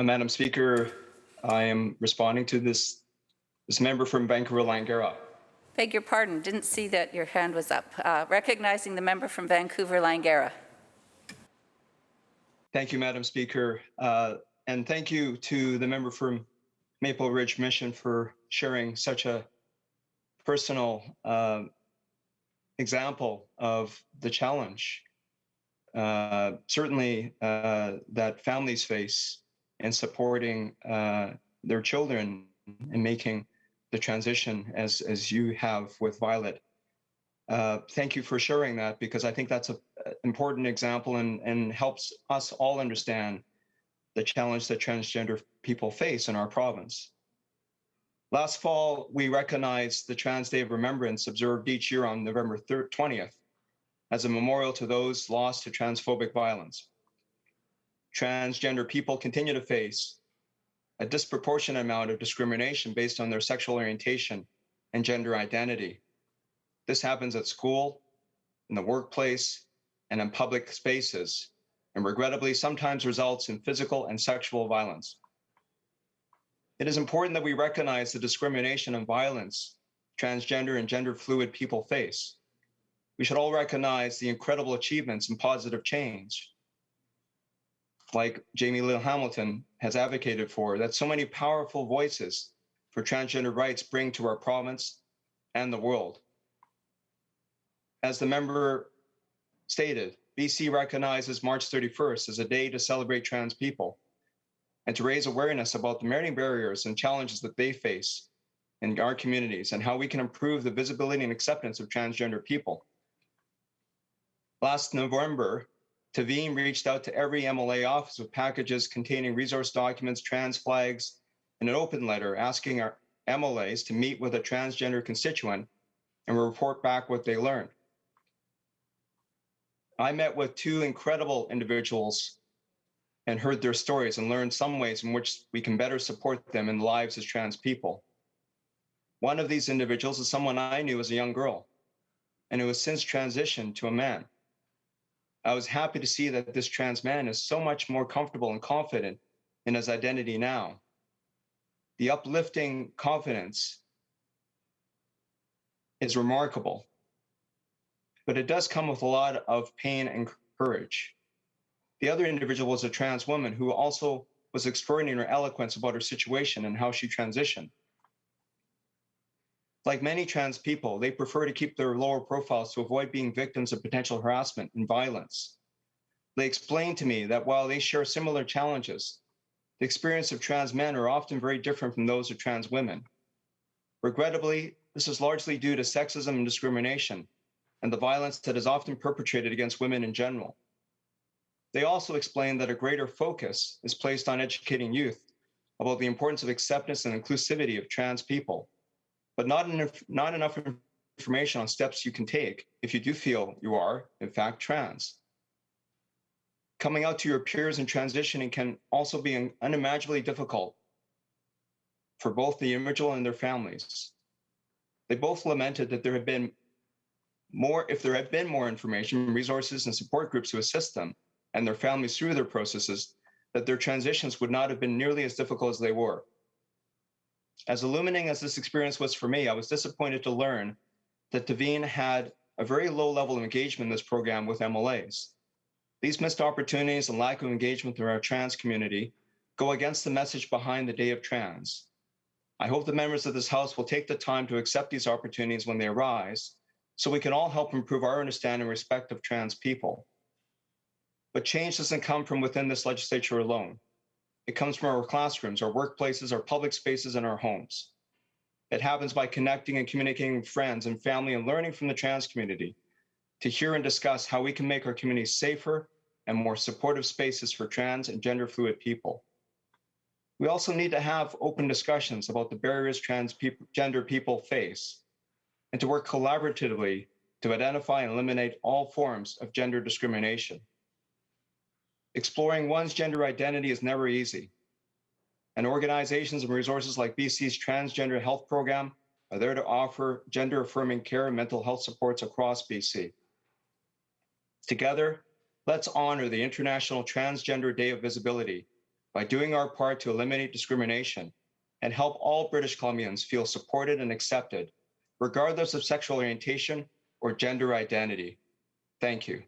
Madam Speaker, I am responding to this member from Vancouver-Langara. Beg your pardon, didn't see that your hand was up. Recognizing the member from Vancouver-Langara. Thank you, Madam Speaker. And thank you to the member from Maple Ridge Mission for sharing such a personal example of the challenge, certainly that families face in supporting their children and making the transition as you have with Violet. Thank you for sharing that, because I think that's an important example and helps us all understand the challenge that transgender people face in our province. Last fall, we recognized the Trans Day of Remembrance, observed each year on November 20th, as a memorial to those lost to transphobic violence. Transgender people continue to face a disproportionate amount of discrimination based on their sexual orientation and gender identity. This happens at school, in the workplace, and in public spaces, and regrettably sometimes results in physical and sexual violence. It is important that we recognize the discrimination and violence transgender and gender fluid people face. We should all recognize the incredible achievements and positive change, like Jamie Lil Hamilton has advocated for, that so many powerful voices for transgender rights bring to our province and the world. As the member stated, BC recognizes March 31st as a day to celebrate trans people and to raise awareness about the many barriers and challenges that they face in our communities and how we can improve the visibility and acceptance of transgender people. Last November, Taveen reached out to every MLA office with packages containing resource documents, trans flags, and an open letter asking our MLAs to meet with a transgender constituent and report back what they learned. I met with two incredible individuals and heard their stories and learned some ways in which we can better support them in lives as trans people. One of these individuals is someone I knew as a young girl and who has since transitioned to a man. I was happy to see that this trans man is so much more comfortable and confident in his identity now. The uplifting confidence is remarkable, but it does come with a lot of pain and courage. The other individual was a trans woman who also was extraordinary in her eloquence about her situation and how she transitioned. Like many trans people, they prefer to keep their lower profiles to avoid being victims of potential harassment and violence. They explained to me that while they share similar challenges, the experience of trans men are often very different from those of trans women. Regrettably, this is largely due to sexism and discrimination and the violence that is often perpetrated against women in general. They also explained that a greater focus is placed on educating youth about the importance of acceptance and inclusivity of trans people, but not enough information on steps you can take if you do feel you are, in fact, trans. Coming out to your peers and transitioning can also be unimaginably difficult for both the individual and their families. They both lamented that if there had been more information, resources, and support groups to assist them and their families through their processes, that their transitions would not have been nearly as difficult as they were. As illuminating as this experience was for me, I was disappointed to learn that Taveen had a very low level of engagement in this program with MLAs. These missed opportunities and lack of engagement with our trans community go against the message behind the Day of Trans. I hope the members of this House will take the time to accept these opportunities when they arise, so we can all help improve our understanding and respect of trans people. But change doesn't come from within this legislature alone. It comes from our classrooms, our workplaces, our public spaces, and our homes. It happens by connecting and communicating with friends and family and learning from the trans community to hear and discuss how we can make our communities safer and more supportive spaces for trans and gender fluid people. We also need to have open discussions about the barriers transgender people face and to work collaboratively to identify and eliminate all forms of gender discrimination. Exploring one's gender identity is never easy, and organizations and resources like BC's Transgender Health Program are there to offer gender-affirming care and mental health supports across BC. Together, let's honor the International Transgender Day of Visibility by doing our part to eliminate discrimination and help all British Columbians feel supported and accepted, regardless of sexual orientation or gender identity. Thank you.